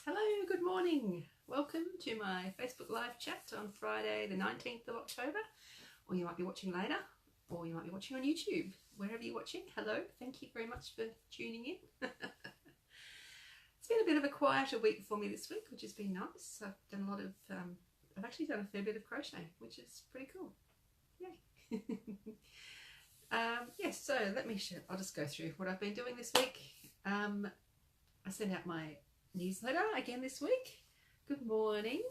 Hello, good morning. Welcome to my Facebook live chat on Friday the 19th of October, or you might be watching later, or you might be watching on YouTube. Wherever you're watching, hello, thank you very much for tuning in. It's been a bit of a quieter week for me this week, which has been nice. I've done a lot of, I've actually done a fair bit of crochet, which is pretty cool. Yay. Yes, so let me show, I'll just go through what I've been doing this week. I sent out my newsletter again this week. Good morning.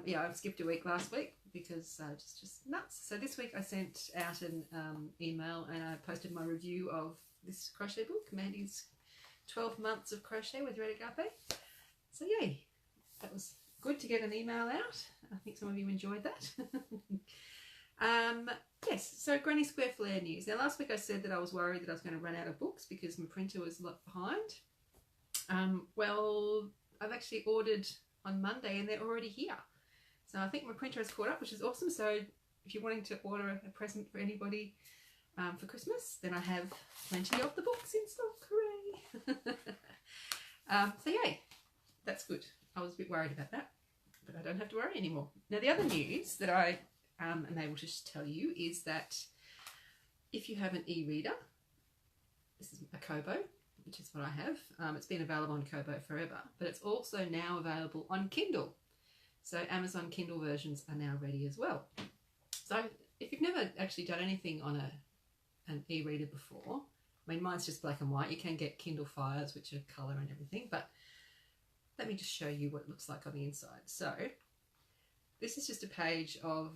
Yeah, I've skipped a week last week because just nuts. So this week I sent out an email and I posted my review of this crochet book, Mandy's 12 Months of Crochet with Red Agape. So yay, that was good to get an email out. I think some of you enjoyed that. Yes, so Granny Square Flare news. Now last week I said that I was worried that I was going to run out of books because my printer was a lot behind. Well, I've actually ordered on Monday and they're already here. So I think my printer has caught up, which is awesome. So if you're wanting to order a present for anybody for Christmas, then I have plenty of the books in stock. Hooray! So yay, that's good. I was a bit worried about that, but I don't have to worry anymore. Now the other news that I am able to tell you is that if you have an e-reader, this is a Kobo, which is what I have. It's been available on Kobo forever, but it's also now available on Kindle. So Amazon Kindle versions are now ready as well. So if you've never actually done anything on an e-reader before, I mean, mine's just black and white. You can get Kindle Fires, which are colour and everything, but let me just show you what it looks like on the inside. So this is just a page of,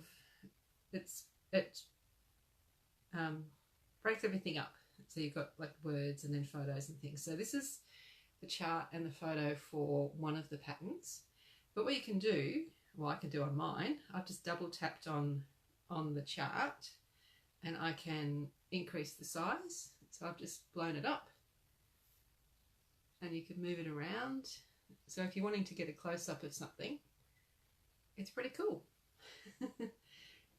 it breaks everything up. So you've got like words and then photos and things. So this is the chart and the photo for one of the patterns. But what you can do, well, I can do on mine, I've just double tapped on the chart and I can increase the size. So I've just blown it up and you can move it around. So if you're wanting to get a close-up of something, it's pretty cool.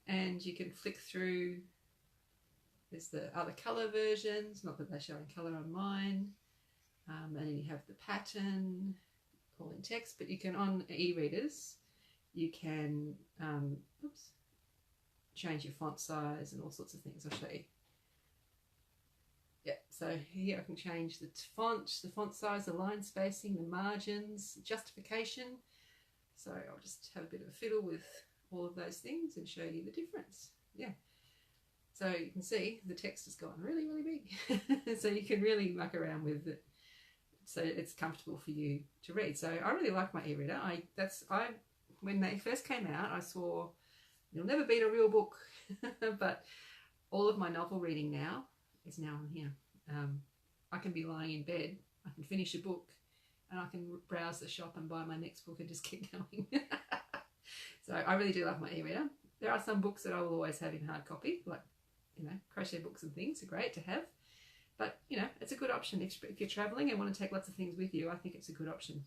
And you can flick through. There's the other colour versions, not that they're showing colour on mine. And then you have the pattern, all in text, but you can, on e-readers, you can change your font size and all sorts of things. I'll show you. Yeah, so here I can change the font size, the line spacing, the margins, justification. So I'll just have a bit of a fiddle with all of those things and show you the difference. Yeah. So you can see the text has gone really, really big. So you can really muck around with it. So it's comfortable for you to read. So I really like my e-reader. When they first came out, I saw you'll never beat a real book. But all of my novel reading now is now on here. I can be lying in bed, I can finish a book, and I can browse the shop and buy my next book and just keep going. So I really do love my e-reader. There are some books that I will always have in hard copy, like, you know, crochet books and things are great to have. But, you know, it's a good option. If you're travelling and want to take lots of things with you, I think it's a good option.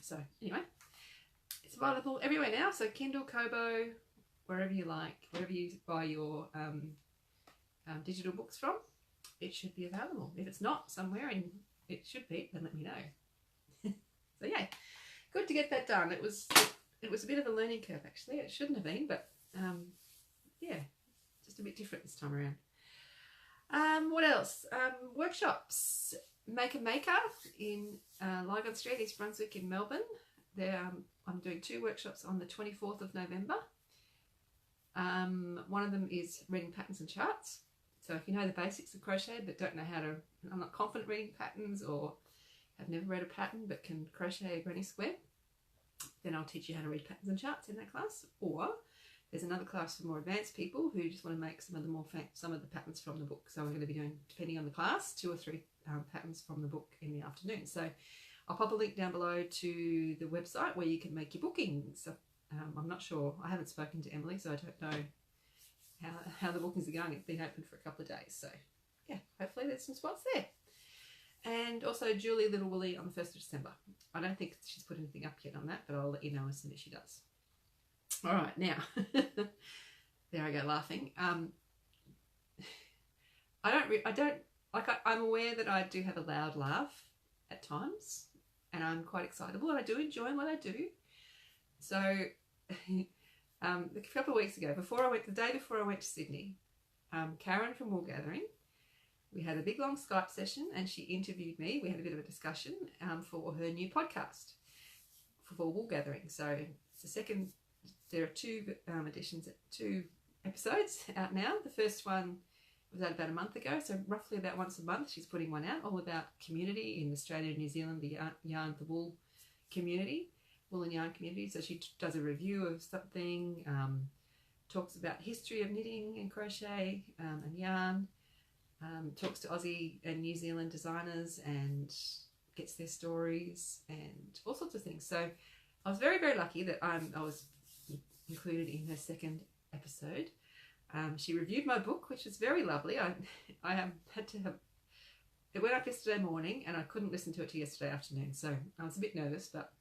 So, anyway, it's available everywhere now. So, Kindle, Kobo, wherever you like, wherever you buy your digital books from, it should be available. If it's not somewhere and it should be, then let me know. So, yeah, good to get that done. It was a bit of a learning curve, actually. It shouldn't have been, but, yeah, just a bit different this time around. What else? Workshops. Make a Maker in Lygon Street, East Brunswick in Melbourne. I'm doing 2 workshops on the 24th of November. One of them is reading patterns and charts. So if you know the basics of crochet but don't know how to, I'm not confident reading patterns or have never read a pattern but can crochet a granny square, then I'll teach you how to read patterns and charts in that class. Or there's another class for more advanced people who just want to make some of the patterns from the book. So I'm going to be doing, depending on the class, 2 or 3 patterns from the book in the afternoon. So I'll pop a link down below to the website where you can make your bookings. So, I'm not sure. I haven't spoken to Emily, so I don't know how the bookings are going. It's been open for a couple of days. So yeah, hopefully there's some spots there. And also Julie Little Willie on the 1st of December. I don't think she's put anything up yet on that, but I'll let you know as soon as she does. All right, now, there I go laughing. I'm aware that I do have a loud laugh at times. and I'm quite excitable and I do enjoy what I do. So a couple of weeks ago, the day before I went to Sydney, Karen from Wool Gathering, we had a big long Skype session and she interviewed me. We had a bit of a discussion for her new podcast for Wool Gathering. So it's the second, there are two episodes out now. The first one was out about a month ago, so roughly about once a month she's putting one out, all about community in Australia and New Zealand, the wool community, wool and yarn community. So she does a review of something, talks about history of knitting and crochet and yarn, talks to Aussie and New Zealand designers and gets their stories and all sorts of things. So I was very, very lucky that I was included in her second episode. She reviewed my book, which was very lovely. I had to have it went up yesterday morning and I couldn't listen to it till yesterday afternoon, so I was a bit nervous, but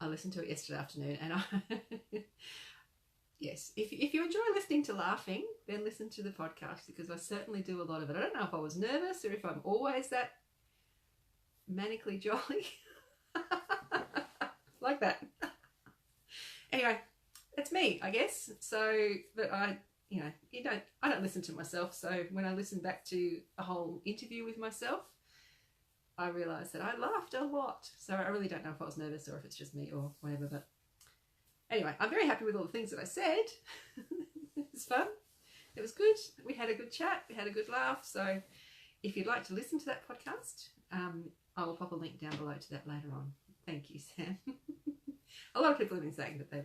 I listened to it yesterday afternoon. And yes, if you enjoy listening to laughing, then listen to the podcast, because I certainly do a lot of it. I don't know if I was nervous or if I'm always that manically jolly like that. Anyway, it's me, I guess. So, but I don't listen to myself. So when I listen back to a whole interview with myself, I realised that I laughed a lot. So I really don't know if I was nervous or if it's just me or whatever. But anyway, I'm very happy with all the things that I said. It was fun. It was good. We had a good chat. We had a good laugh. So if you'd like to listen to that podcast, I will pop a link down below to that later on. Thank you, Sam. A lot of people have been saying that they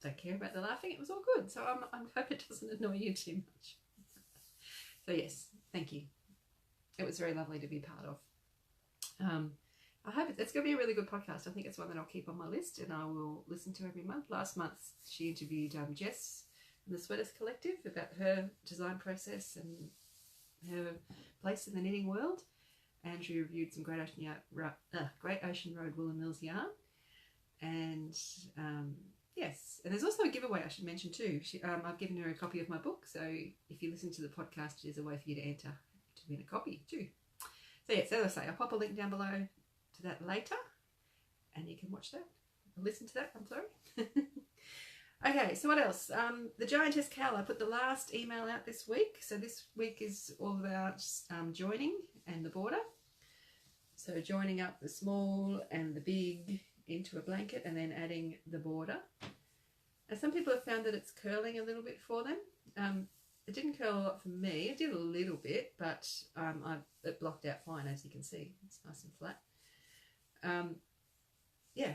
don't care about the laughing. It was all good. So I hope it doesn't annoy you too much. So yes, thank you. It was very lovely to be part of. I hope it's going to be a really good podcast. I think it's one that I'll keep on my list and I will listen to every month. Last month she interviewed Jess from the Sweaters Collective about her design process and her place in the knitting world. And she reviewed some Great Ocean Road Wool and Mills yarn. And yes, and there's also a giveaway I should mention too. I've given her a copy of my book, so if you listen to the podcast, there's a way for you to enter to win a copy too. So yes, as I say, I'll pop a link down below to that later, and you can watch that, or listen to that, I'm sorry. Okay, so what else? The Giantess Cowl, I put the last email out this week. So this week is all about joining and the border. So joining up the small and the big into a blanket and then adding the border. And some people have found that it's curling a little bit for them. It didn't curl a lot for me. It did a little bit, but it blocked out fine, as you can see. It's nice and flat. Yeah,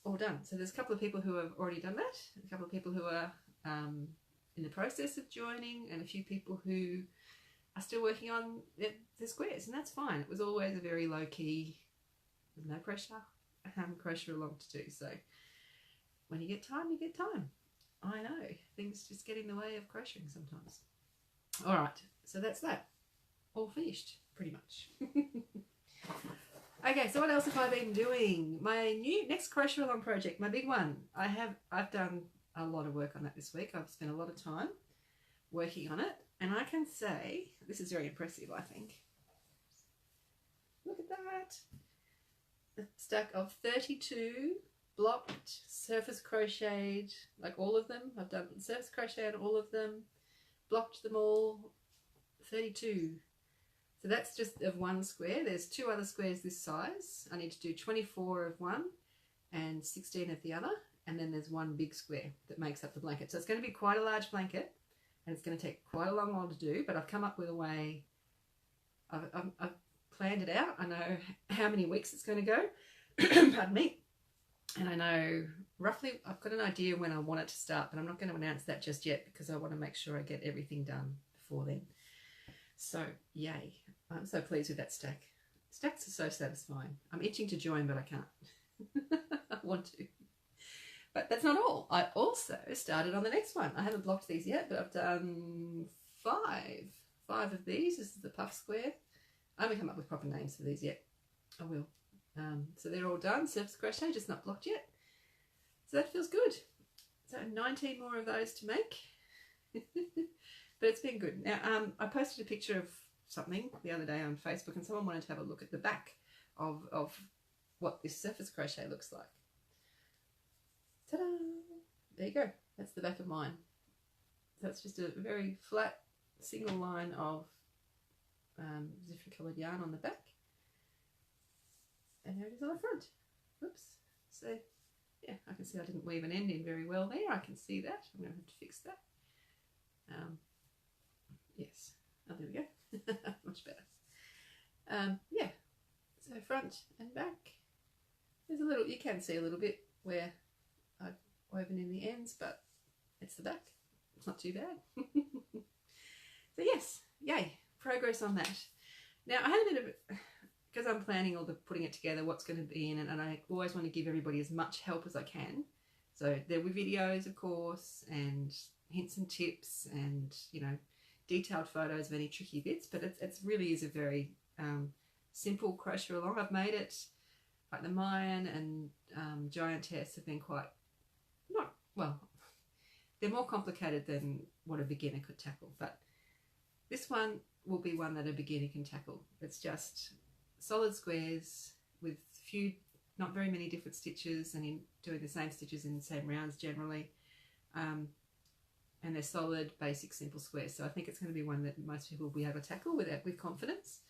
all done. So there's a couple of people who have already done that, a couple of people who are in the process of joining, and a few people who are still working on the squares, and that's fine. It was always a very low-key, with no pressure, crochet along to do. So when you get time, you get time. I know, things just get in the way of crocheting sometimes. All right, so that's that. All finished, pretty much. Okay, so what else have I been doing? My next crochet along project, my big one. I've done a lot of work on that this week. I've spent a lot of time working on it, and I can say this is very impressive, I think. Look at that. A stack of 32 blocked, surface crocheted, like all of them. I've done surface crochet on all of them, blocked them all, 32. So that's just of one square. There's two other squares this size. I need to do 24 of one and 16 of the other. And then there's one big square that makes up the blanket. So it's going to be quite a large blanket and it's going to take quite a long while to do, but I've come up with a way. I've planned it out. I know how many weeks it's going to go. Pardon me. And I know roughly, I've got an idea when I want it to start, but I'm not going to announce that just yet because I want to make sure I get everything done before then. So, yay. I'm so pleased with that stack. Stacks are so satisfying. I'm itching to join, but I can't. I want to. But that's not all. I also started on the next one. I haven't blocked these yet, but I've done five of these. This is the puff square. I haven't come up with proper names for these yet. I will. So they're all done. Surface crochet, just not blocked yet. So that feels good. So 19 more of those to make. But it's been good. Now, I posted a picture of something the other day on Facebook and someone wanted to have a look at the back of what this surface crochet looks like. Ta-da! There you go. That's the back of mine. So it's just a very flat single line of different coloured yarn on the back. And here it is on the front. Whoops. So yeah, I can see I didn't weave an end in very well there. I can see that. I'm going to have to fix that. Yes. Oh, there we go. Much better. Yeah. So front and back. There's a little, you can see a little bit where I've woven in the ends, but it's the back. It's not too bad. So yes, yay, progress on that. Now I had a bit of, because I'm planning all the putting it together, what's going to be in it, and I always want to give everybody as much help as I can. So there were videos, of course, and hints and tips, and you know, detailed photos of any tricky bits. But it really is a very simple crochet along. I've made it like the Mayan and Giantess have been quite not well. They're more complicated than what a beginner could tackle, but this one will be one that a beginner can tackle. It's just solid squares with few, not very many different stitches, and in doing the same stitches in the same rounds generally. And they're solid, basic, simple squares. So I think it's going to be one that most people will be able to tackle with confidence.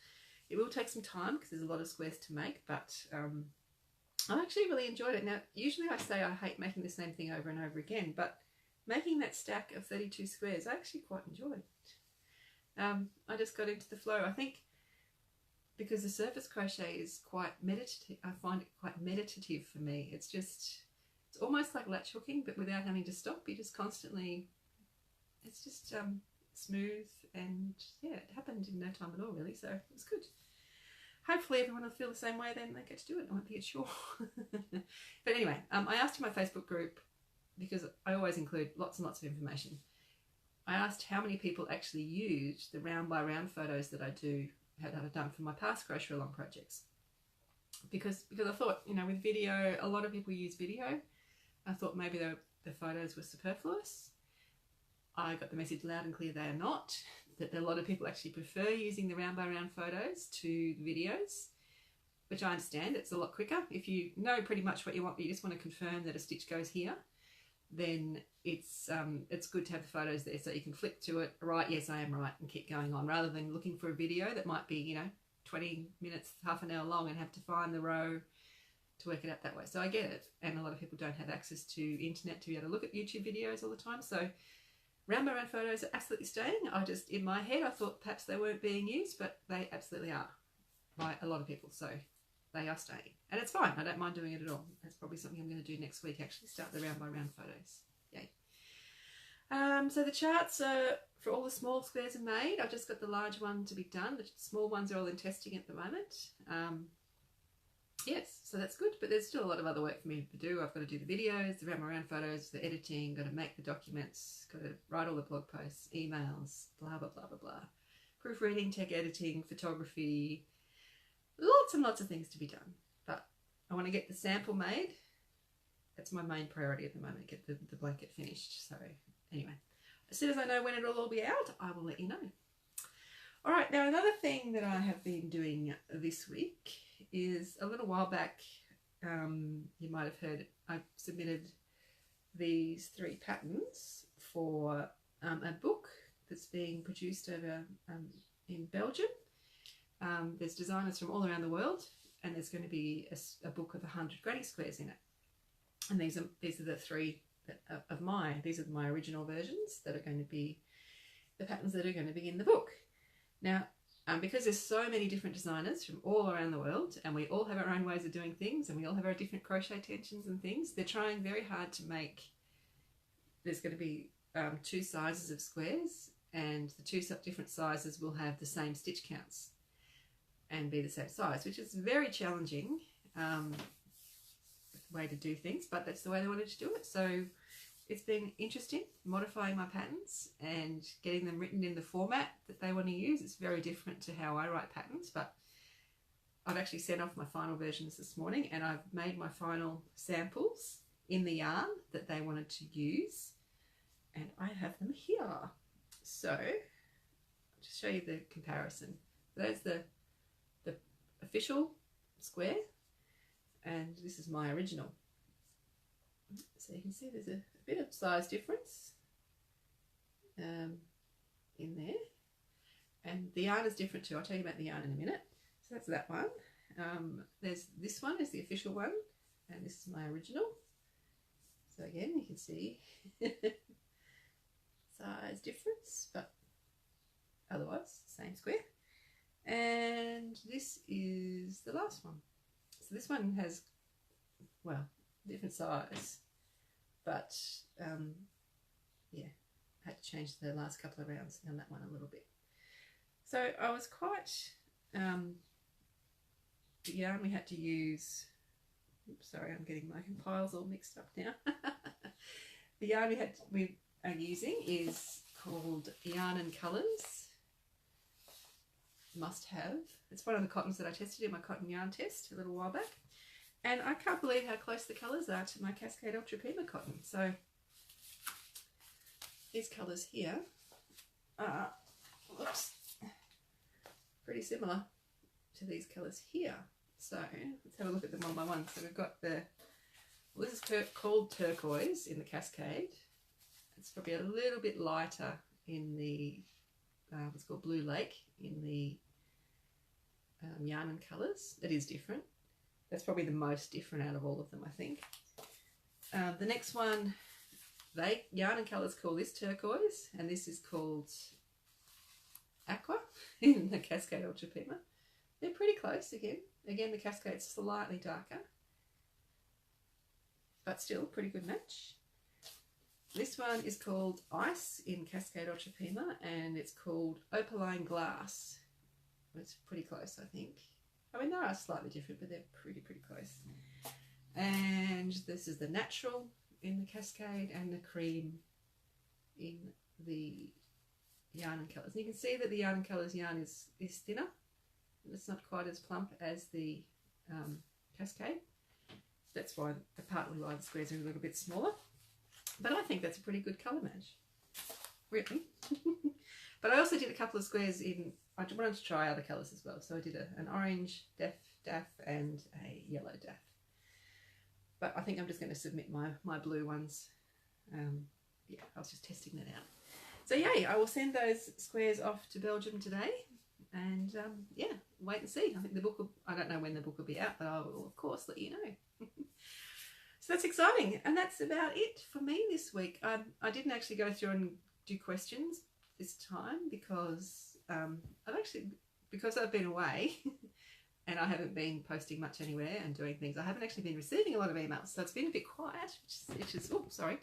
It will take some time because there's a lot of squares to make, but I actually really enjoyed it. Now, usually I say I hate making the same thing over and over again, but making that stack of 32 squares, I actually quite enjoyed. I just got into the flow. I think because the surface crochet is quite meditative, I find it quite meditative for me. It's almost like latch hooking, but without having to stop. You just constantly, it's just smooth, and yeah, it happened in no time at all really, so it was good. Hopefully everyone will feel the same way then they get to do it. I won't be sure. But anyway, I asked in my Facebook group, because I always include lots and lots of information, I asked how many people actually used the round by round photos that I had done for my past crochet along projects. Because I thought, you know, with video, a lot of people use video. I thought maybe the photos were superfluous. I got the message loud and clear they are not, that a lot of people actually prefer using the round by round photos to the videos, which I understand. It's a lot quicker. If you know pretty much what you want, but you just want to confirm that a stitch goes here, then it's good to have the photos there so you can flick to it, right, yes I am right, and keep going on, rather than looking for a video that might be, you know, 20 minutes, half an hour long, and have to find the row to work it out that way. So I get it, and a lot of people don't have access to internet to be able to look at YouTube videos all the time. So round by round photos are absolutely staying. In my head, I thought perhaps they weren't being used, but they absolutely are by a lot of people. So they are staying, and it's fine. I don't mind doing it at all. That's probably something I'm going to do next week, actually start the round by round photos. Yay. So the charts are, for all the small squares are made. I've just got the large one to be done. The small ones are all in testing at the moment. Yes, so that's good, but there's still a lot of other work for me to do. I've got to do the videos, the round by round photos, the editing, got to make the documents, got to write all the blog posts, emails, blah, blah, blah, blah, blah. Proofreading, tech editing, photography, lots and lots of things to be done. But I want to get the sample made. That's my main priority at the moment, get the blanket finished. So anyway, as soon as I know when it'll all be out, I will let you know. All right, now another thing that I have been doing this week is, a little while back, you might have heard, I submitted these 3 patterns for a book that's being produced over in Belgium. There's designers from all around the world, and there's going to be a book of 100 granny squares in it. And these are the 3 of these are my original versions that are going to be the patterns that are going to be in the book. Now, because there's so many different designers from all around the world, and we all have our own ways of doing things, and we all have our different crochet tensions and things, they're trying very hard to make, there's going to be 2 sizes of squares, and the 2 different sizes will have the same stitch counts and be the same size, which is very challenging way to do things, but that's the way they wanted to do it. So it's been interesting modifying my patterns and getting them written in the format that they want to use. It's very different to how I write patterns, but I've actually sent off my final versions this morning, and I've made my final samples in the yarn that they wanted to use, and I have them here. So I'll just show you the comparison. There's the official square, and this is my original. So you can see there's a bit of size difference in there, and the yarn is different too. I'll tell you about the yarn in a minute. So that's that one. There's this one is the official one, and this is my original. So again, you can see size difference, but otherwise same square. And this is the last one. So this one has, well, different size, but yeah, I had to change the last couple of rounds on that one a little bit. So I was quite, the yarn we had to use, oops, sorry, I'm getting my piles all mixed up now. The yarn we are using is called Yarn and Colours. Must have. It's one of the cottons that I tested in my cotton yarn test a little while back. And I can't believe how close the colours are to my Cascade Ultra Pima cotton. So these colours here are, whoops, pretty similar to these colours here. So let's have a look at them one by one. So we've got the, well, this is called turquoise in the Cascade. It's probably a little bit lighter in the what's called Blue Lake in the Yarn and Colours. It is different. That's probably the most different out of all of them, I think. The next one, Yarn and Colours call this turquoise, and this is called aqua in the Cascade Ultra Pima. They're pretty close again. Again, the Cascade's slightly darker, but still pretty good match. This one is called Ice in Cascade Ultra Pima, and it's called Opaline Glass. It's pretty close, I think. I mean, they are slightly different, but they're pretty close. And this is the Natural in the Cascade, and the Cream in the Yarn and Colours. And you can see that the Yarn and Colours yarn is thinner. It's not quite as plump as the Cascade. That's why, partly why the squares are a little bit smaller. But I think that's a pretty good colour match, really. But I also did a couple of squares in, I wanted to try other colours as well. So I did an orange daff and a yellow daff. But I think I'm just going to submit my blue ones. Yeah, I was just testing that out. So yay, I will send those squares off to Belgium today. And yeah, wait and see. I think the book will, I don't know when the book will be out, but I will of course let you know. So that's exciting, and that's about it for me this week. I didn't actually go through and do questions this time because I've been away and I haven't been posting much anywhere and doing things. I haven't actually been receiving a lot of emails, so it's been a bit quiet, which is oh, sorry.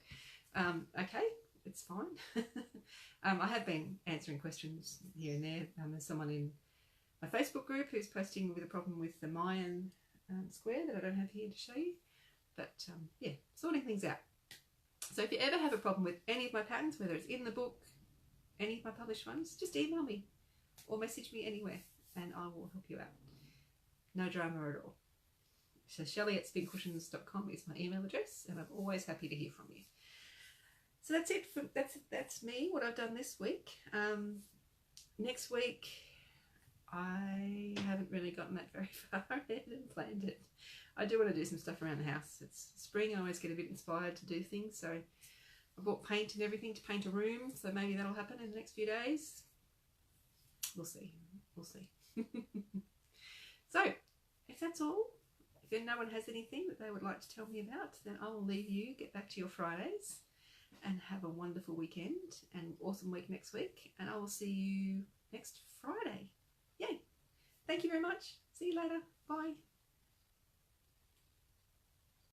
Okay, it's fine. I have been answering questions here and there. There's someone in my Facebook group who's posting with a problem with the Mayan square that I don't have here to show you. But yeah, sorting things out. So if you ever have a problem with any of my patterns, whether it's in the book, any of my published ones, just email me or message me anywhere and I will help you out. No drama at all. So Shelley@spincushions.com is my email address, and I'm always happy to hear from you. So that's it. That's me, what I've done this week. Next week, I haven't really gotten that very far ahead and planned it. I do want to do some stuff around the house. It's spring, I always get a bit inspired to do things, so I bought paint and everything to paint a room, so maybe that'll happen in the next few days. We'll see. We'll see. So, if that's all, if no one has anything that they would like to tell me about, then I will leave you, get back to your Fridays, and have a wonderful weekend and awesome week next week, and I will see you next Friday. Yay! Thank you very much. See you later. Bye.